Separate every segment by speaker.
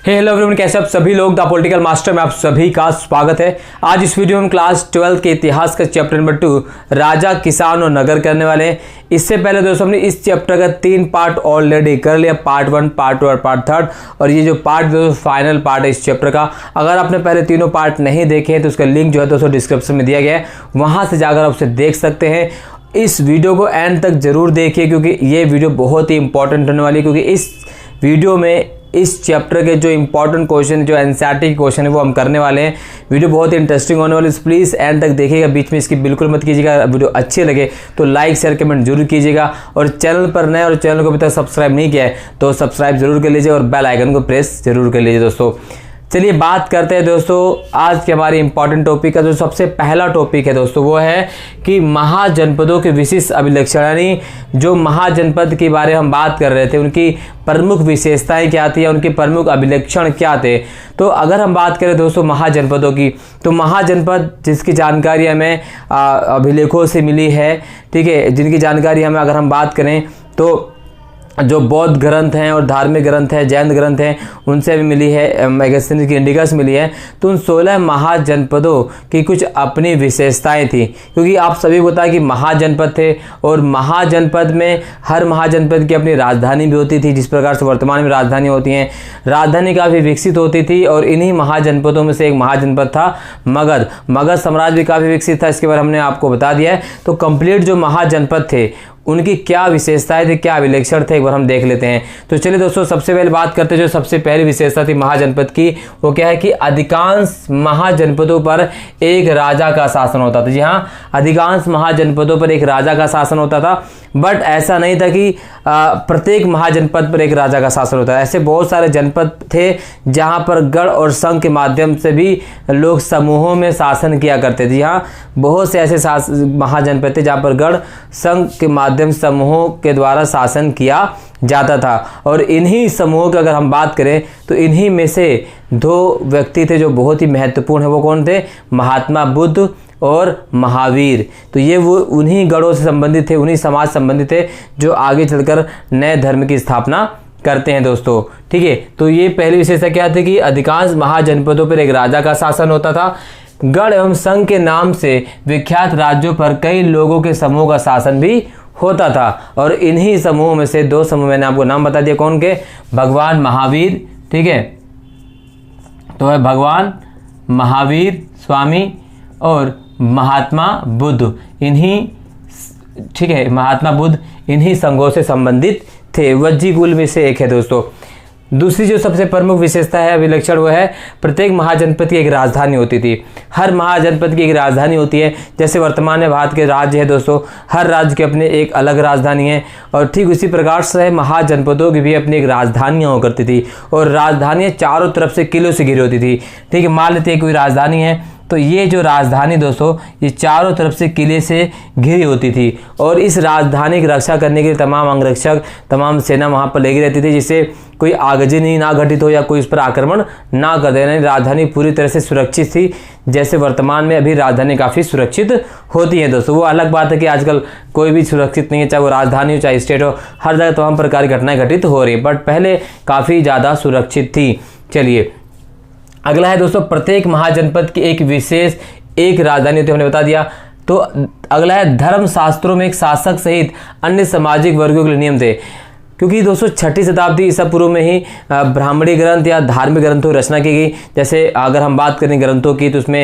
Speaker 1: Hello everyone, कैसे आप सभी लोग। द पॉलिटिकल मास्टर में आप सभी का स्वागत है। आज इस वीडियो में क्लास 12 के इतिहास का चैप्टर नंबर 2 राजा, किसान और नगर करने वाले हैं। इससे पहले दोस्तों हमने इस चैप्टर का 3 पार्ट ऑलरेडी कर लिया, पार्ट 1, पार्ट 2 और पार्ट 3। और ये जो पार्ट दोस्तों फाइनल पार्ट है इस चैप्टर का। अगर आपने पहले तीनों पार्ट नहीं देखे हैं तो उसका लिंक जो है दोस्तों डिस्क्रिप्शन में दिया गया है, वहाँ से जाकर आप उसे देख सकते हैं। इस वीडियो को एंड तक जरूर देखिए क्योंकि ये वीडियो बहुत ही इंपॉर्टेंट होने वाली है, क्योंकि इस वीडियो में इस चैप्टर के जो इंपॉर्टेंट क्वेश्चन, जो एनसीईआरटी के क्वेश्चन है वो हम करने वाले हैं। वीडियो बहुत ही इंटरेस्टिंग होने वाली है, प्लीज़ एंड तक देखिएगा, बीच में इसकी बिल्कुल मत कीजिएगा। वीडियो अच्छी लगे तो लाइक शेयर कमेंट जरूर कीजिएगा। और चैनल पर नए और चैनल को अभी तक सब्सक्राइब नहीं किया है तो सब्सक्राइब जरूर कर लीजिए और बेल आइकन को प्रेस जरूर कर लीजिए। दोस्तों चलिए बात करते हैं दोस्तों आज के हमारे इंपॉर्टेंट टॉपिक का। जो सबसे पहला टॉपिक है दोस्तों वो है कि महाजनपदों के विशिष्ट अभिलक्षण, यानी जो महाजनपद के बारे में हम बात कर रहे थे उनकी प्रमुख विशेषताएं क्या थी या उनके प्रमुख अभिलक्षण क्या थे। तो अगर हम बात करें दोस्तों महाजनपदों की, तो महाजनपद जिसकी जानकारी हमें अभिलेखों से मिली है, ठीक है, जिनकी जानकारी हमें अगर हम बात करें तो जो बौद्ध ग्रंथ हैं और धार्मिक ग्रंथ हैं, जैन ग्रंथ हैं, उनसे भी मिली है, मैगजीन की इंडिका से मिली है। तो उन 16 महाजनपदों की कुछ अपनी विशेषताएं थी, क्योंकि आप सभी को पता है कि महाजनपद थे और महाजनपद में हर महाजनपद की अपनी राजधानी भी होती थी, जिस प्रकार से वर्तमान में राजधानी होती हैं। राजधानी काफ़ी विकसित होती थी और इन्हीं महाजनपदों में से एक महाजनपद था मगध। मगध साम्राज्य भी काफ़ी विकसित था, इसके बारे में हमने आपको बता दिया है। तो कंप्लीट जो महाजनपद थे उनकी क्या विशेषताएं थी, क्या अभिलक्षण थे, एक बार हम देख लेते हैं। तो चलिए दोस्तों सबसे पहले बात करते हैं जो सबसे पहली विशेषता थी महाजनपद की, वो क्या है कि अधिकांश महाजनपदों पर एक राजा का शासन होता था। जी हाँ, अधिकांश महाजनपदों पर एक राजा का शासन होता था। बट ऐसा नहीं था कि प्रत्येक महाजनपद पर एक राजा का शासन होता है। ऐसे बहुत सारे जनपद थे जहाँ पर गढ़ और संघ के माध्यम से भी लोग समूहों में शासन किया करते थे। जी हाँ, बहुत से ऐसे महाजनपद थे जहाँ पर गढ़ संघ के माध्यम समूहों के द्वारा शासन किया जाता था। और इन्हीं समूहों की अगर हम बात करें तो इन्हीं में से 2 व्यक्ति थे जो बहुत ही महत्वपूर्ण है। वो कौन थे? महात्मा बुद्ध और महावीर। तो ये वो उन्हीं गढ़ों से संबंधित थे, उन्हीं समाज संबंधित थे जो आगे चलकर नए धर्म की स्थापना करते हैं दोस्तों, ठीक है। तो ये पहली विशेषता क्या थी कि अधिकांश महाजनपदों पर एक राजा का शासन होता था। गढ़ एवं संघ के नाम से विख्यात राज्यों पर कई लोगों के समूह का शासन भी होता था। और इन्हीं समूहों में से 2 समूह मैंने आपको नाम बता दिया, कौन के? भगवान महावीर, ठीक है, तो है भगवान महावीर स्वामी और महात्मा बुद्ध। इन्हीं, ठीक है, महात्मा बुद्ध इन्हीं संघों से संबंधित थे, वज्जी कुल में से एक है दोस्तों। दूसरी जो सबसे प्रमुख विशेषता है, अभिलक्षण, वो है प्रत्येक महाजनपद की एक राजधानी होती थी। हर महाजनपद की एक राजधानी होती है। जैसे वर्तमान में भारत के राज्य है दोस्तों, हर राज्य के अपने एक अलग राजधानी है, और ठीक उसी प्रकार से महाजनपदों की भी अपनी एक राजधानियाँ हुआ करती थी। और राजधानियाँ चारों तरफ से किलों से घिरी होती थी, ठीक है। मान लेते हैं कोई राजधानी है तो ये जो राजधानी दोस्तों ये चारों तरफ से किले से घिरी होती थी। और इस राजधानी की रक्षा करने के लिए तमाम अंगरक्षक, तमाम सेना वहाँ पर लगी रहती थी, जिससे कोई आगजनी ना घटित हो या कोई उस पर आक्रमण ना कर दे। राजधानी पूरी तरह से सुरक्षित थी, जैसे वर्तमान में अभी राजधानी काफ़ी सुरक्षित होती है दोस्तों। वो अलग बात है कि आजकल कोई भी सुरक्षित नहीं है, चाहे वो राजधानी हो चाहे स्टेट हो, हर जगह तमाम प्रकार की घटनाएं घटित हो रही है, बट पहले काफ़ी ज़्यादा सुरक्षित थी। चलिए अगला है दोस्तों, प्रत्येक महाजनपद की एक विशेष एक राजधानी होती है, हमने बता दिया। तो अगला है धर्मशास्त्रों में एक शासक सहित अन्य सामाजिक वर्गों के लिए नियम थे। क्योंकि दोस्तों 6वीं शताब्दी ईसा पूर्व में ही ब्राह्मणी ग्रंथ या धार्मिक ग्रंथों की रचना की गई। जैसे अगर हम बात करें ग्रंथों की तो उसमें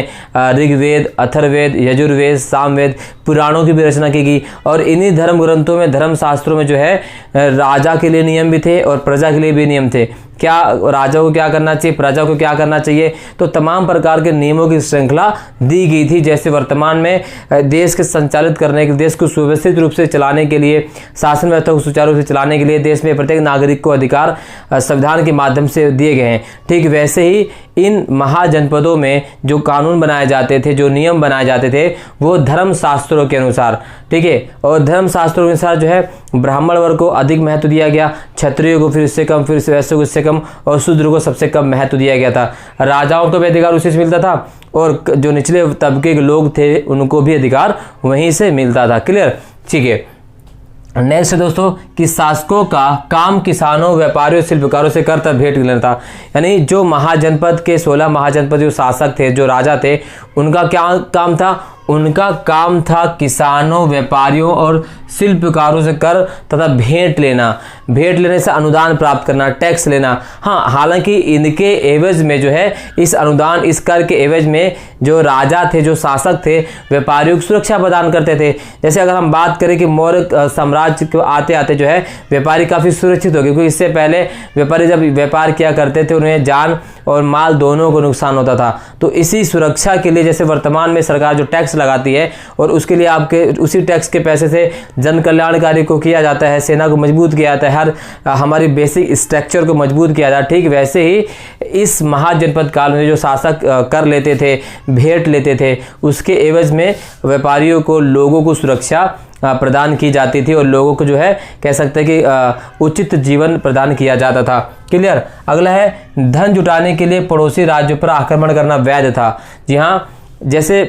Speaker 1: ऋग्वेद, अथर्ववेद, यजुर्वेद, सामवेद, पुराणों की भी रचना की गई। और इन्हीं धर्म ग्रंथों में, धर्मशास्त्रों में जो है राजा के लिए नियम भी थे और प्रजा के लिए भी नियम थे। क्या राजा को क्या करना चाहिए, प्रजा को क्या करना चाहिए, तो तमाम प्रकार के नियमों की श्रृंखला दी गई थी। जैसे वर्तमान में देश के संचालित करने के, देश को सुव्यवस्थित रूप से चलाने के लिए, शासन व्यवस्था को सुचारू रूप से चलाने के लिए देश में प्रत्येक नागरिक को अधिकार संविधान के माध्यम से दिए गए हैं। ठीक वैसे ही इन महाजनपदों में जो कानून बनाए जाते थे, जो नियम बनाए जाते थे, वो धर्मशास्त्रों के अनुसार, ठीक है। और धर्मशास्त्रों के अनुसार जो है ब्राह्मण वर्ग को अधिक महत्व दिया गया, क्षत्रियों को फिर इससे कम, फिर वैश्य को इससे कम, और शूद्र को सबसे कम महत्व दिया गया था। राजाओं को भी अधिकार उसी से मिलता था और जो निचले तबके के लोग थे उनको भी अधिकार वहीं से मिलता था। क्लियर, ठीक है। नेक्स्ट है दोस्तों कि शासकों का काम किसानों, व्यापारियों, शिल्पकारों से कर तब भेंट लेना था। यानी जो महाजनपद के 16 महाजनपद जो शासक थे, जो राजा थे, उनका क्या काम था? उनका काम था किसानों, व्यापारियों और शिल्पकारों से कर तथा भेंट लेना। भेंट लेने से अनुदान प्राप्त करना, टैक्स लेना। हाँ, हालांकि इनके एवज में जो है, इस अनुदान, इस कर के एवज में जो राजा थे, जो शासक थे, व्यापारियों को सुरक्षा प्रदान करते थे। जैसे अगर हम बात करें कि मौर्य साम्राज्य को आते आते जो है व्यापारी काफ़ी सुरक्षित हो गए, क्योंकि इससे पहले व्यापारी जब व्यापार किया करते थे उन्हें जान और माल दोनों को नुकसान होता था। तो इसी सुरक्षा के लिए जैसे वर्तमान में सरकार जो टैक्स लगाती है और उसके लिए आपके उसी टैक्स के पैसे से जन कल्याणकारी को किया जाता है, सेना को मजबूत किया जाता है, हर हमारी बेसिक स्ट्रक्चर को मजबूत किया जाता है। ठीक वैसे ही इस महाजनपद काल में जो शासक कर लेते थे, भेंट लेते थे, उसके एवज में व्यापारियों को, लोगों को सुरक्षा प्रदान की जाती थी और लोगों को जो है कह सकते हैं कि उचित जीवन प्रदान किया जाता था। क्लियर। अगला है धन जुटाने के लिए पड़ोसी राज्यों पर आक्रमण करना वैध था। जी हाँ, जैसे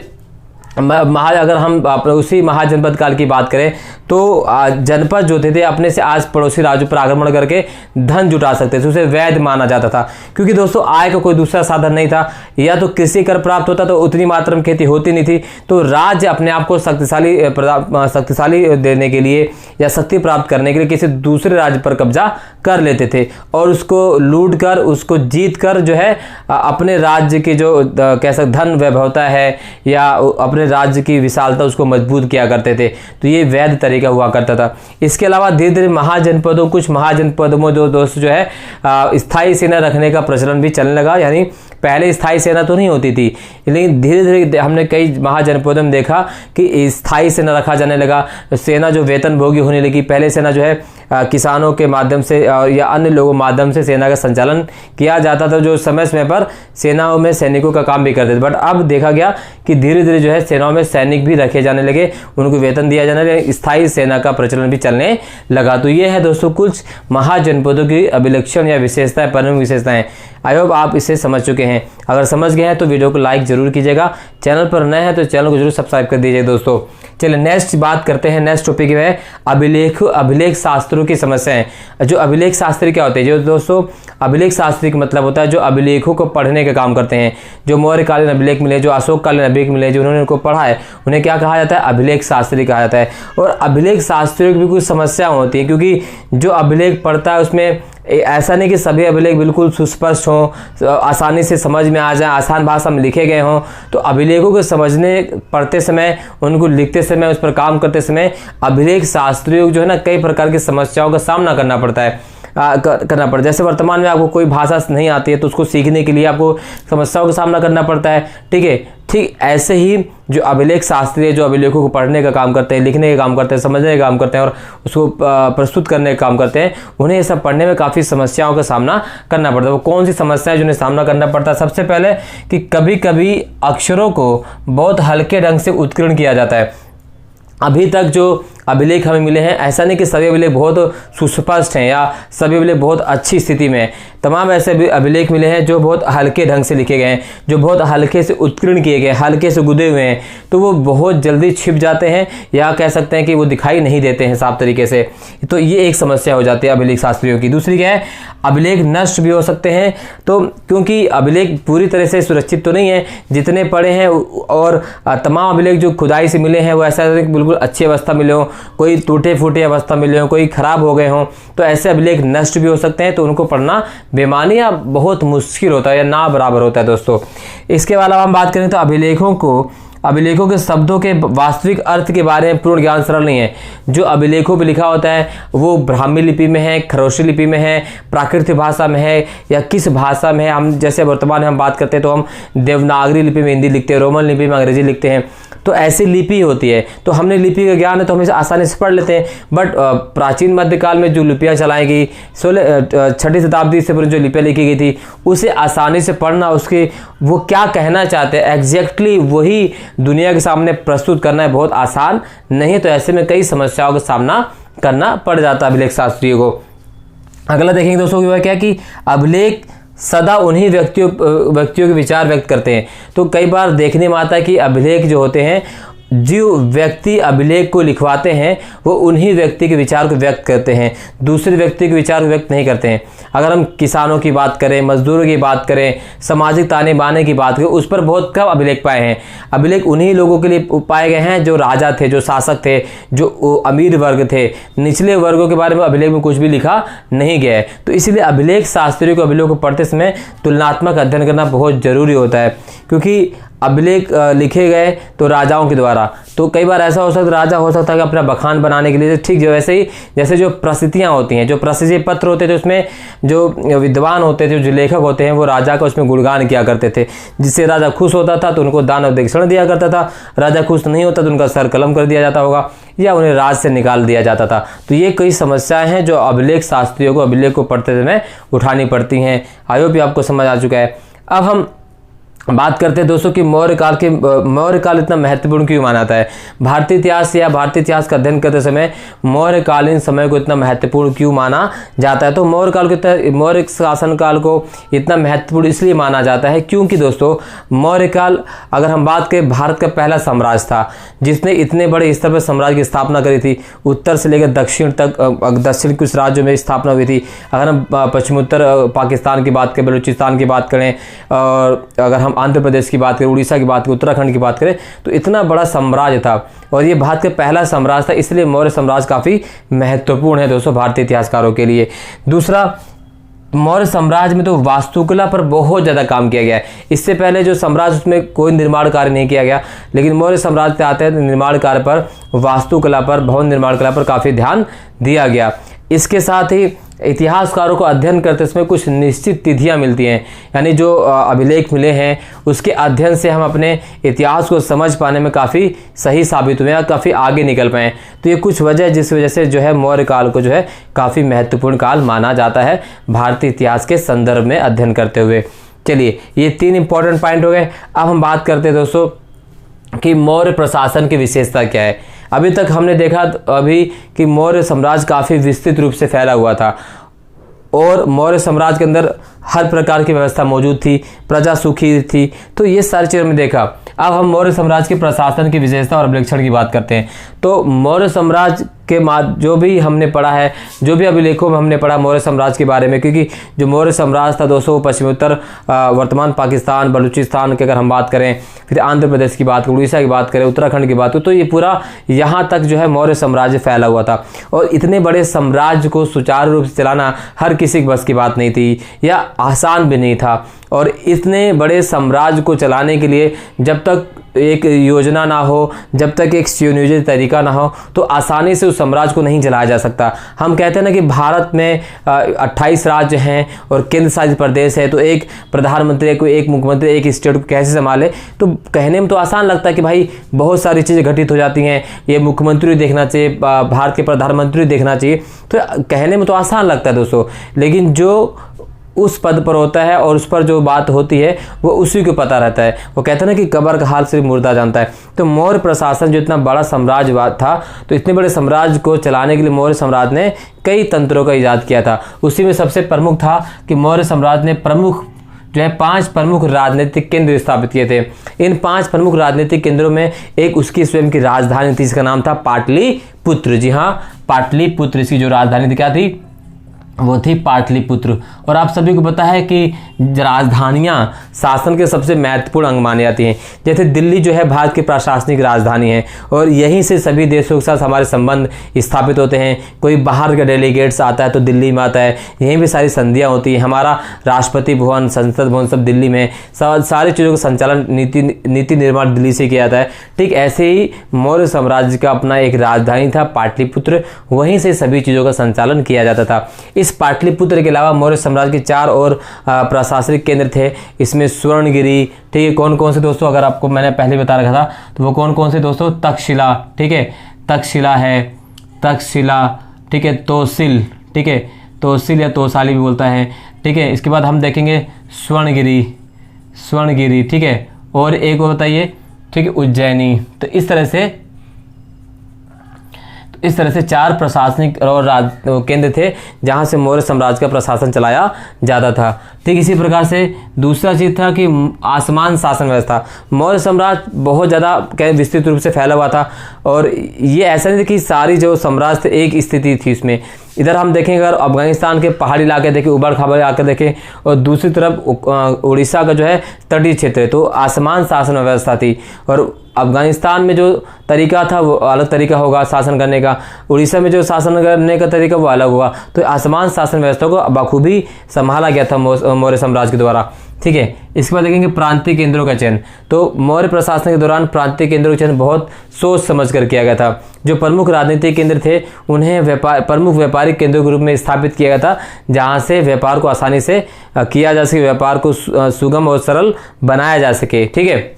Speaker 1: अगर हम उसी महाजनपद काल की बात करें तो जनपद जो थे अपने से आज पड़ोसी राज्यों पर आक्रमण करके धन जुटा सकते थे, उसे वैध माना जाता था। क्योंकि दोस्तों आय का कोई दूसरा साधन नहीं था, या तो कृषि कर प्राप्त होता तो उतनी मात्रा में खेती होती नहीं थी, तो राज्य अपने आप को शक्तिशाली देने के लिए या शक्ति प्राप्त करने के लिए किसी दूसरे राज्य पर कब्जा कर लेते थे और उसको लूट कर, उसको जीत कर जो है अपने राज्य की जो कह सकते धन वैभवता है या अपने राज्य की विशालता उसको मजबूत किया करते थे। तो ये वैध तरीका हुआ करता था। इसके अलावा धीरे धीरे महाजनपदों, कुछ महाजनपदों में दोस्तों जो है स्थायी सेना रखने का प्रचलन भी चलने लगा। यानी पहले स्थायी सेना तो नहीं होती थी, लेकिन धीरे धीरे हमने कई महाजनपदों में देखा कि स्थायी सेना रखा जाने लगा। सेना जो वेतन भोगी होने लगी। पहले सेना जो है किसानों के माध्यम से या अन्य लोगों के माध्यम से सेना का संचालन किया जाता था, जो समय समय पर सेनाओं में सैनिकों का काम भी करते थे। बट अब देखा गया कि धीरे धीरे जो है सेनाओं में सैनिक भी रखे जाने लगे, उनको वेतन दिया जाने लगे, स्थायी सेना का प्रचलन भी चलने लगा। तो ये है दोस्तों कुछ महाजनपदों की अभिलक्षण या विशेषताएं, प्रमुख विशेषताएं। आई होप आप इसे समझ चुके हैं। अगर समझ गए हैं तो वीडियो को लाइक जरूर कीजिएगा, चैनल पर नए हैं तो चैनल को जरूर सब्सक्राइब कर दीजिए दोस्तों। चलिए नेक्स्ट बात करते हैं। नेक्स्ट टॉपिक है अभिलेख शास्त्रों की समस्याएं। जो अभिलेख शास्त्री क्या होते हैं? जो दोस्तों अभिलेख शास्त्री का मतलब होता है जो अभिलेखों को पढ़ने का काम करते हैं। जो मौर्यकालीन अभिलेख मिले, जो अशोककालीन अभिलेख मिले, जो उन्होंने उनको पढ़ा है, उन्हें क्या कहा जाता है? अभिलेख शास्त्री कहा जाता है। और अभिलेख शास्त्रियों की भी कुछ समस्या होती है, क्योंकि जो अभिलेख पढ़ता है उसमें ऐसा नहीं कि सभी अभिलेख बिल्कुल सुस्पष्ट हों, आसानी से समझ में आ जाए, आसान भाषा में लिखे गए हों। तो अभिलेखों को समझने, पढ़ते समय, उनको लिखते समय, उस पर काम करते समय अभिलेख शास्त्रियों को जो है ना कई प्रकार की समस्याओं का सामना करना पड़ता है। जैसे वर्तमान में आपको कोई भाषा नहीं आती है तो उसको सीखने के लिए आपको समस्याओं का सामना करना पड़ता है। ठीक है, ठीक ऐसे ही जो अभिलेख शास्त्री है, जो अभिलेखों को पढ़ने का काम करते हैं, लिखने का काम करते हैं, समझने का काम करते हैं और उसको प्रस्तुत करने का काम करते हैं, उन्हें ये सब पढ़ने में काफ़ी समस्याओं का सामना करना पड़ता है। वो कौन सी समस्याएं जिन्हें सामना करना पड़ता है? सबसे पहले कि कभी कभी अक्षरों को बहुत हल्के ढंग से उत्कीर्ण किया जाता है। अभी तक जो अभिलेख हमें मिले हैं, ऐसा नहीं कि सभी अभिलेख बहुत सुस्पष्ट हैं या सभी अभिलेख बहुत अच्छी स्थिति में हैं। तमाम ऐसे भी अभिलेख मिले हैं जो बहुत हल्के ढंग से लिखे गए हैं, जो बहुत हल्के से उत्कीर्ण किए गए, हल्के से गुदे हुए हैं, तो वो बहुत जल्दी छिप जाते हैं या कह सकते हैं कि वो दिखाई नहीं देते हैं साफ तरीके से। तो ये एक समस्या हो जाती है अभिलेख शास्त्रियों की। दूसरी क्या है? अभिलेख नष्ट भी हो सकते हैं। तो क्योंकि अभिलेख पूरी तरह से सुरक्षित तो नहीं है, जितने पड़े हैं और तमाम अभिलेख जो खुदाई से मिले हैं वो ऐसा बिल्कुल अच्छी अवस्था मिले हों, कोई टूटे फूटे अवस्था मिले हों, कोई खराब हो गए हों, तो ऐसे अभिलेख नष्ट भी हो सकते हैं। तो उनको पढ़ना बेमानी या बहुत मुश्किल होता है या ना बराबर होता है दोस्तों। इसके अलावा हम बात करें तो अभिलेखों के शब्दों के वास्तविक अर्थ के बारे में पूर्ण ज्ञान सरल नहीं है। जो अभिलेखों पे लिखा होता है वो ब्राह्मी लिपि में है, खरोष्टी लिपि में है, प्राकृतिक भाषा में है या किस भाषा में है। हम जैसे वर्तमान में हम बात करते हैं तो हम देवनागरी लिपि में हिंदी लिखते हैं, रोमन लिपि में अंग्रेजी लिखते हैं, तो ऐसी लिपि होती है। तो हमने लिपि का ज्ञान है तो हम इसे आसानी से पढ़ लेते हैं। बट प्राचीन मध्यकाल में जो लिपियाँ चलाई गई, 6वीं शताब्दी से जो लिपियाँ लिखी गई थी, उसे आसानी से पढ़ना, उसके वो क्या कहना चाहते हैं एग्जैक्टली वही दुनिया के सामने प्रस्तुत करना है बहुत आसान नहीं है। तो ऐसे में कई समस्याओं का सामना करना पड़ जाता है अभिलेख शास्त्रियों को। अगला देखेंगे दोस्तों कि वह क्या कि अभिलेख सदा उन्हीं व्यक्तियों के विचार व्यक्त करते हैं। तो कई बार देखने में आता है कि अभिलेख जो होते हैं जो व्यक्ति अभिलेख को लिखवाते हैं वो उन्हीं व्यक्ति के विचार को व्यक्त करते हैं, दूसरे व्यक्ति के विचार को व्यक्त नहीं करते हैं। अगर हम किसानों की बात करें, मजदूरों की बात करें, सामाजिक ताने बाने की बात करें, उस पर बहुत कम अभिलेख पाए हैं। अभिलेख उन्हीं लोगों के लिए पाए गए हैं जो राजा थे, जो शासक थे, जो अमीर वर्ग थे। निचले वर्गों के बारे में अभिलेख में कुछ भी लिखा नहीं गया है। तो इसीलिए अभिलेख शास्त्रियों को अभिलेख को पढ़ते समय तुलनात्मक अध्ययन करना बहुत जरूरी होता है, क्योंकि अभिलेख लिखे गए तो राजाओं के द्वारा, तो कई बार ऐसा हो सकता है राजा हो सकता है कि अपना बखान बनाने के लिए, ठीक वैसे ही जैसे जो प्रसिद्धियाँ होती हैं, जो प्रसिद्धि पत्र होते थे, उसमें जो विद्वान होते थे, जो लेखक होते हैं, वो राजा का उसमें गुणगान किया करते थे, जिससे राजा खुश होता था तो उनको दान और दक्षिणा दिया करता था। राजा खुश नहीं होता तो उनका सर कलम कर दिया जाता होगा या उन्हें राज से निकाल दिया जाता था। तो ये कई समस्याएं हैं जो अभिलेख शास्त्रियों को अभिलेख को पढ़ते समय उठानी पड़ती हैं। आई होप आपको समझ आ चुका है। अब हम बात करते हैं दोस्तों कि मौर्य काल इतना महत्वपूर्ण क्यों माना जाता है। भारतीय इतिहास या भारतीय इतिहास का अध्ययन करते समय मौर्यकालीन समय को इतना महत्वपूर्ण क्यों माना जाता है। तो मौर्य शासन काल को इतना महत्वपूर्ण इसलिए माना जाता है क्योंकि दोस्तों मौर्य काल, अगर हम बात करें, भारत का पहला साम्राज्य था जिसने इतने बड़े स्तर पर साम्राज्य की स्थापना करी थी। उत्तर से लेकर दक्षिण तक, दक्षिण कुछ राज्यों में स्थापना हुई थी। अगर हम पश्चिमोत्तर पाकिस्तान की बात करें, बलूचिस्तान की बात करें, और अगर हम आंध्र प्रदेश की बात करें, उड़ीसा की बात करें, उत्तराखंड की बात करें, तो इतना बड़ा साम्राज्य था और ये भारत का पहला साम्राज्य था। इसलिए मौर्य साम्राज्य काफ़ी महत्वपूर्ण है दोस्तों भारतीय इतिहासकारों के लिए। दूसरा, मौर्य साम्राज्य में तो वास्तुकला पर बहुत ज़्यादा काम किया गया है। इससे पहले जो साम्राज्य, उसमें कोई निर्माण कार्य नहीं किया गया, लेकिन मौर्य साम्राज्य से आते हैं तो निर्माण कार्य पर, वास्तुकला पर, भवन निर्माण कला पर काफ़ी ध्यान दिया गया। इसके साथ ही इतिहासकारों को अध्ययन करते समय कुछ निश्चित तिथियां मिलती हैं, यानी जो अभिलेख मिले हैं उसके अध्ययन से हम अपने इतिहास को समझ पाने में काफ़ी सही साबित हुए हैं, काफ़ी आगे निकल पाए। तो ये कुछ वजह जिस वजह से जो है मौर्य काल को जो है काफ़ी महत्वपूर्ण काल माना जाता है भारतीय इतिहास के संदर्भ में अध्ययन करते हुए। चलिए, ये 3 इंपॉर्टेंट पॉइंट हो गए। अब हम बात करते हैं दोस्तों कि मौर्य प्रशासन की विशेषता क्या है। अभी तक हमने देखा अभी कि मौर्य साम्राज्य काफ़ी विस्तृत रूप से फैला हुआ था और मौर्य साम्राज्य के अंदर हर प्रकार की व्यवस्था मौजूद थी, प्रजा सुखी थी। तो ये सारी चीज़ें हमने देखा। अब हम मौर्य साम्राज्य के प्रशासन की विशेषता और अभिलेखण की बात करते हैं। तो मौर्य साम्राज्य के जो भी हमने पढ़ा है, जो भी अभिलेखों में हमने पढ़ा मौर्य साम्राज्य के बारे में, क्योंकि जो मौर्य साम्राज्य था दोस्तों पश्चिमोत्तर वर्तमान पाकिस्तान, बलूचिस्तान की अगर हम बात करें, फिर आंध्र प्रदेश की बात करें, उड़ीसा की बात करें, उत्तराखंड की बात करें, तो ये पूरा यहाँ तक जो है मौर्य साम्राज्य फैला हुआ था। और इतने बड़े साम्राज्य को सुचारू रूप से चलाना हर किसी के बस की बात नहीं थी या आसान भी नहीं था। और इतने बड़े साम्राज्य को चलाने के लिए जब तक एक योजना ना हो, जब तक एक सुनियोजित तरीका ना हो, तो आसानी से उस साम्राज्य को नहीं चलाया जा सकता। हम कहते हैं ना कि भारत में 28 राज्य हैं और केंद्र शासित प्रदेश है, तो एक प्रधानमंत्री को, एक मुख्यमंत्री एक स्टेट को कैसे संभाले। तो कहने में तो आसान लगता है कि भाई बहुत सारी चीज़ें घटित हो जाती हैं, ये मुख्यमंत्री देखना चाहिए, भारत के प्रधानमंत्री देखना चाहिए, तो कहने में तो आसान लगता है दोस्तों, लेकिन जो उस पद पर होता है और उस पर जो बात होती है वो उसी को पता रहता है। वो कहते हैं ना कि कब्र का हाल सिर्फ मुर्दा जानता है। तो मौर्य प्रशासन जो इतना बड़ा साम्राज्यवाद था, तो इतने बड़े साम्राज्य को चलाने के लिए मौर्य साम्राज्य ने कई तंत्रों का इजाद किया था। उसी में सबसे प्रमुख था कि मौर्य साम्राज्य ने जो है 5 प्रमुख राजनीतिक केंद्र स्थापित किए थे। इन 5 प्रमुख राजनीतिक केंद्रों में एक उसकी स्वयं की राजधानी थी, जिसका नाम था पाटलिपुत्र। जी हाँ, पाटलिपुत्र, इसकी जो राजधानी थी क्या थी, वो थी पाटलिपुत्र। और आप सभी को पता है कि राजधानियाँ शासन के सबसे महत्वपूर्ण अंग मानी जाती हैं। जैसे दिल्ली जो है भारत की प्रशासनिक राजधानी है और यहीं से सभी देशों के साथ हमारे संबंध स्थापित होते हैं। कोई बाहर का डेलीगेट्स आता है तो दिल्ली में आता है, यहीं भी सारी संधियाँ होती हैं। हमारा राष्ट्रपति भवन, संसद भवन सब दिल्ली में, सारी चीज़ों का संचालन, नीति निर्माण दिल्ली से किया जाता है। ठीक ऐसे ही मौर्य साम्राज्य का अपना एक राजधानी था पाटलिपुत्र, वहीं से सभी चीज़ों का संचालन किया जाता था। इस पाटलिपुत्र के अलावा मौर्य साम्राज्य के 4 और प्रशासनिक केंद्र थे। इसमें स्वर्णगिरी, ठीक है, कौन कौन से दोस्तों, अगर आपको मैंने पहले बता रखा था तो वो कौन कौन से दोस्तों, तक्षशिला, ठीक है, तक्षशिला है, तक्षशिला, ठीक है, तोसिल, ठीक है, तोसिल या तोसाली भी बोलता है, ठीक है। इसके बाद हम देखेंगे स्वर्णगिरी, ठीक है, और एक और बताइए, ठीक है, उज्जैनी। तो इस तरह से इस तरह से 4 प्रशासनिक और केंद्र थे जहां से मौर्य साम्राज्य का प्रशासन चलाया जाता था। ठीक इसी प्रकार से दूसरा चीज़ था कि आसमान शासन व्यवस्था। मौर्य साम्राज्य बहुत ज़्यादा विस्तृत रूप से फैला हुआ था और ये ऐसा नहीं था कि सारी जो साम्राज्य एक स्थिति थी उसमें। इधर हम देखें अगर अफगानिस्तान के पहाड़ी इलाके देखें, उबड़ खाबड़ इलाके देखें, और दूसरी तरफ उड़ीसा का जो है तटीय क्षेत्र है, तो आसमान शासन व्यवस्था थी। और अफगानिस्तान में जो तरीका था वो अलग तरीका होगा शासन करने का, उड़ीसा में जो शासन करने का तरीका वो अलग होगा। तो आसमान शासन व्यवस्था को बखूबी संभाला गया था मौर्य साम्राज्य के द्वारा। ठीक है, इसके बाद देखेंगे प्रांतीय केंद्रों का चयन। तो मौर्य प्रशासन के दौरान प्रांतीय केंद्रों का चयन बहुत सोच समझ कर किया गया था। जो प्रमुख राजनीतिक केंद्र थे उन्हें प्रमुख व्यापारिक केंद्रों के रूप में स्थापित किया गया था, जहां से व्यापार को आसानी से किया जा सके, व्यापार को सुगम और सरल बनाया जा सके। ठीक है,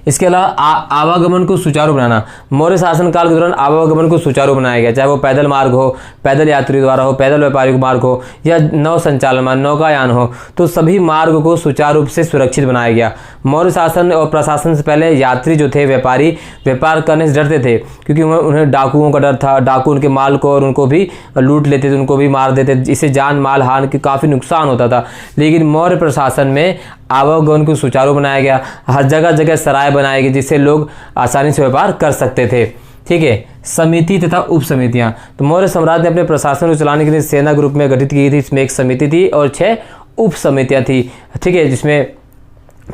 Speaker 1: इसके अलावा आवागमन को सुचारू बनाना। मौर्य शासनकाल के दौरान आवागमन को सुचारू बनाया गया, चाहे वो पैदल मार्ग हो, पैदल यात्री द्वारा हो, पैदल व्यापारिक मार्ग हो या नौ संचालन नौकायान हो, तो सभी मार्ग को सुचारू रूप से सुरक्षित बनाया गया। मौर्य शासन और प्रशासन से पहले यात्री जो थे, व्यापारी व्यापार करने से डरते थे क्योंकि उन्हें डाकुओं का डर था। डाकू उनके माल को और उनको भी लूट लेते थे, उनको भी मार देते, इससे जान माल हानि की काफ़ी नुकसान होता था। लेकिन मौर्य प्रशासन में आवागमन को सुचारू बनाया गया, हर जगह जगह सराय बनाए गए जिससे लोग आसानी से व्यापार कर सकते थे। ठीक है, समिति तथा उप समितियां। तो मौर्य सम्राट ने अपने प्रशासन को चलाने के लिए सेना ग्रुप में गठित की थी। इसमें एक समिति थी और 6 उप समितियां थी। ठीक है, जिसमें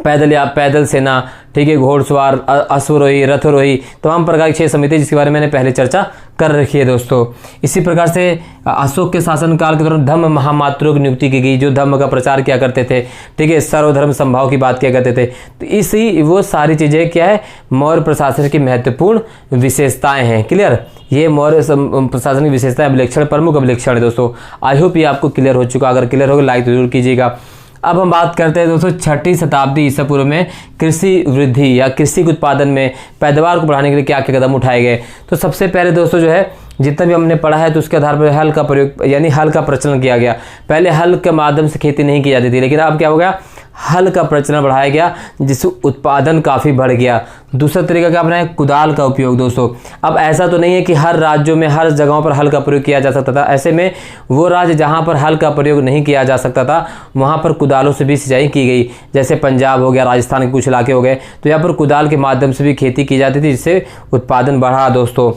Speaker 1: पैदल सेना, ठीक है, घोड़सवार, अश्वरोही, रथरोही, तमाम प्रकार की 6 समिति जिसके बारे में मैंने पहले चर्चा कर रखी है दोस्तों। इसी प्रकार से अशोक के शासनकाल के दौरान धम्म महामात्रों की नियुक्ति की गई, जो धम्म का प्रचार किया करते थे। ठीक है, सर्वधर्म संभाव की बात किया करते थे। तो इसी वो सारी चीज़ें क्या है, मौर्य प्रशासन की महत्वपूर्ण विशेषताएं हैं। क्लियर, ये मौर्य प्रशासन की विशेषताएं अभिलक्षण, प्रमुख अभिलक्षण है दोस्तों। आई होप ये आपको क्लियर हो चुका। अगर क्लियर होगा लाइक जरूर कीजिएगा। अब हम बात करते हैं दोस्तों 6ठी शताब्दी ईसा पूर्व में कृषि वृद्धि या कृषि के उत्पादन में पैदावार को बढ़ाने के लिए क्या क्या कदम उठाए गए। तो सबसे पहले दोस्तों जो है जितना भी हमने पढ़ा है तो उसके आधार पर हल का प्रयोग यानी हल का प्रचलन किया गया। पहले हल के माध्यम से खेती नहीं की जाती थी, लेकिन अब क्या हो गया, हल का प्रचलन बढ़ाया गया जिससे उत्पादन काफ़ी बढ़ गया। दूसरा तरीका क्या अपना है, कुदाल का उपयोग दोस्तों। अब ऐसा तो नहीं है कि हर राज्यों में हर जगहों पर हल का प्रयोग किया जा सकता था। ऐसे में वो राज्य जहाँ पर हल का प्रयोग नहीं किया जा सकता था वहाँ पर कुदालों से भी सिंचाई की गई। जैसे पंजाब हो गया, राजस्थान के कुछ इलाके हो गए, तो यहाँ पर कुदाल के माध्यम से भी खेती की जाती थी जिससे उत्पादन बढ़ा दोस्तों।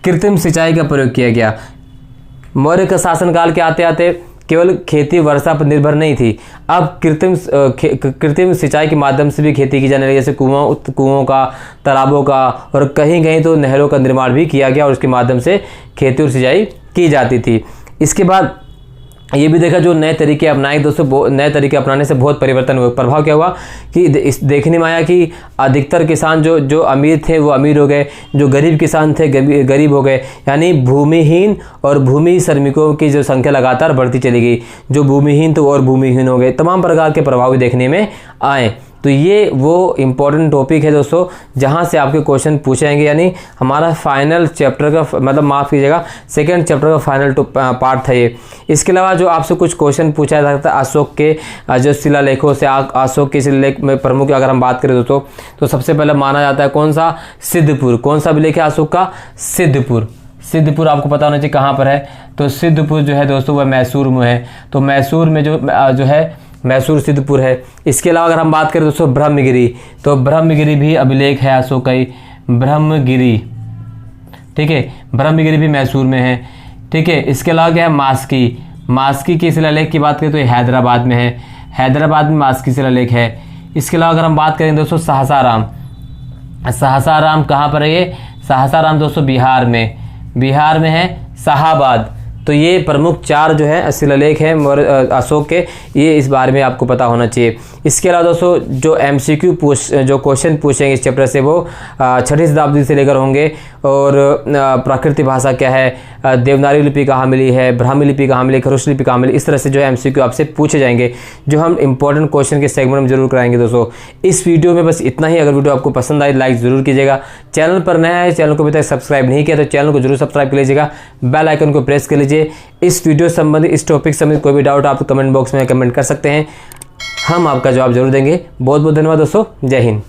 Speaker 1: कृत्रिम सिंचाई का प्रयोग किया गया। मौर्य का शासनकाल के आते आते केवल खेती वर्षा पर निर्भर नहीं थी, अब कृत्रिम सिंचाई के माध्यम से भी खेती की जाने लगी। जैसे कुओं का, तालाबों का और कहीं कहीं तो नहरों का निर्माण भी किया गया और उसके माध्यम से खेती और सिंचाई की जाती थी। इसके बाद ये भी देखा जो नए तरीके अपनाए दोस्तों, नए तरीके अपनाने से बहुत परिवर्तन हुआ। प्रभाव क्या हुआ कि इस देखने में आया कि अधिकतर किसान जो अमीर थे वो अमीर हो गए, जो गरीब किसान थे गरीब हो गए, यानी भूमिहीन और भूमि श्रमिकों की जो संख्या लगातार बढ़ती चली गई। जो भूमिहीन तो और भूमिहीन हो गए, तमाम प्रकार के प्रभाव देखने में आए। तो ये वो इम्पोर्टेंट टॉपिक है दोस्तों जहाँ से आपके क्वेश्चन पूछे जाएंगे, यानी हमारा फाइनल चैप्टर का मतलब माफ़ कीजिएगा सेकंड चैप्टर का फाइनल पार्ट था ये। इसके अलावा जो आपसे कुछ क्वेश्चन पूछा जा सकता है अशोक के जो शिलालेखों से, अशोक के शिलालेख में प्रमुख अगर हम बात करें दोस्तों तो सबसे पहले माना जाता है कौन सा, सिद्धपुर। कौन सा अभिलेख है अशोक का, सिद्धपुर। सिद्धपुर आपको पता होना चाहिए कहाँ पर है, तो सिद्धपुर जो है दोस्तों वह मैसूर में है। तो मैसूर में जो है मैसूर सिद्धपुर है। इसके अलावा अगर हम बात करें दोस्तों ब्रह्मगिरी, तो ब्रह्मगिरी भी अभिलेख है अशोक का ही, ब्रह्मगिरी। ठीक है, ब्रह्मगिरी भी मैसूर में है। ठीक है, इसके अलावा क्या है, मास्की। मास्की के शिलालेख की बात करें तो ये हैदराबाद में है, हैदराबाद में मास्की शिलालेख है। इसके अलावा अगर हम बात करें दोस्तों सासाराम, सासाराम कहाँ पर है ये, सासाराम दोस्तों बिहार में है, शाहाबाद। तो ये प्रमुख 4 जो है शिलालेख हैं अशोक के, ये इस बारे में आपको पता होना चाहिए। इसके अलावा दोस्तों जो MCQ जो क्वेश्चन पूछेंगे इस चैप्टर से वो 6ठी शताब्दी से लेकर होंगे। और प्राकृतिक भाषा क्या है, देवनागरी लिपि कहाँ मिली है, ब्राह्मी लिपि कहाँ मिली, खरोष्ट लिपि कहाँ मिली, इस तरह से जो है MCQ आपसे पूछे जाएंगे, जो हम इंपॉर्टेंट क्वेश्चन के सेगमेंट में जरूर कराएंगे दोस्तों। इस वीडियो में बस इतना ही। अगर वीडियो आपको पसंद आए लाइक ज़रूर कीजिएगा। चैनल पर नया है, चैनल को अभी तक सब्सक्राइब नहीं किया तो चैनल को जरूर सब्सक्राइब कर लीजिएगा, बेल आइकन को प्रेस कर लीजिए। इस वीडियो संबंधित, इस टॉपिक संबंधित कोई भी डाउट आप कमेंट बॉक्स में कमेंट कर सकते हैं, हम आपका जवाब जरूर देंगे। बहुत बहुत धन्यवाद दोस्तों, जय हिंद।